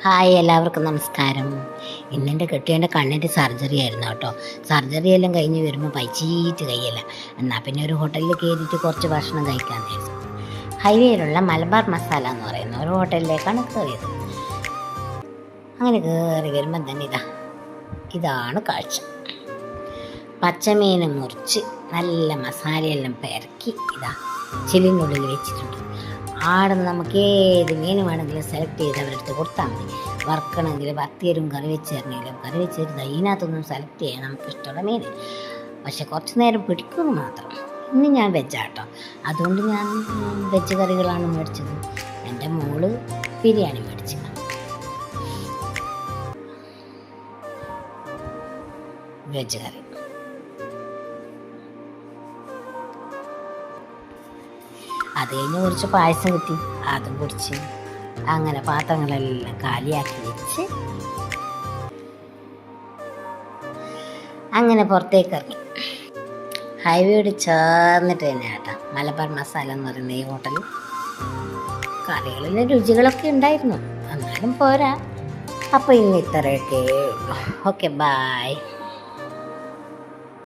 Hi, എല്ലാവർക്കും നമസ്കാരം. ഇന്നെൻ്റെ കെട്ടിയവൻ്റെ കണ്ണിൻ്റെ സർജറി ആയിരുന്നു കേട്ടോ. സർജറി എല്ലാം കഴിഞ്ഞ് വരുമ്പോൾ പൈച്ചീറ്റ് കയ്യല്ല. എന്നാൽ പിന്നെ ഒരു ഹോട്ടലിൽ കയറിയിട്ട് കുറച്ച് ഭക്ഷണം കഴിക്കാൻ വിചാരിച്ചു. ഹൈവേയിലുള്ള മലബാർ മസാല എന്ന് പറയുന്ന ഒരു ഹോട്ടലിലേക്കാണ് കയറിയത്. അങ്ങനെ കയറി വരുമ്പം തന്നെ ഇതാണ് കാഴ്ച. പച്ചമീൻ മുറിച്ച് നല്ല മസാലയെല്ലാം പെരക്കി ചില്ലിനുള്ളിൽ വെച്ചിട്ടുണ്ട്. ആടെ നമുക്ക് ഏത് മീൻ വേണമെങ്കിലും സെലക്ട് ചെയ്ത് അവരെടുത്ത് കൊടുത്താൽ മതി. വറുക്കണമെങ്കിൽ വറുത്തിയരും കറി വെച്ച് തരണമെങ്കിലും കറി വെച്ച് തരുന്നത് അതിനകത്തൊന്നും സെലക്ട് ചെയ്യാൻ നമുക്ക് ഇഷ്ടമുള്ള മീൻ. പക്ഷെ കുറച്ച് നേരം പിടിക്കുമെന്ന് മാത്രം. ഇന്ന് ഞാൻ വെജാട്ടോ, അതുകൊണ്ട് ഞാൻ വെജ് കറികളാണ് മേടിച്ചത്. എൻ്റെ മോള് ബിരിയാണി മേടിച്ചു. വെജ് കറി അത് കഴിഞ്ഞ് കുറച്ച് പായസം കിട്ടി, അതും കുടിച്ച് അങ്ങനെ പാത്രങ്ങളെല്ലാം കാലിയാക്കി വെച്ച് അങ്ങനെ പുറത്തേക്ക് ഇറങ്ങി. ഹൈവേയോട് ചേർന്നിട്ട് തന്നെ കേട്ടോ മലബാർ മസാല എന്ന് പറയുന്ന ഈ ഹോട്ടൽ. കറികളിലെ രുചികളൊക്കെ ഉണ്ടായിരുന്നു, എന്നാലും പോരാ. അപ്പോൾ ഇന്ന് ഇത്രയൊക്കെ ഉള്ളൂ. Okay, bye.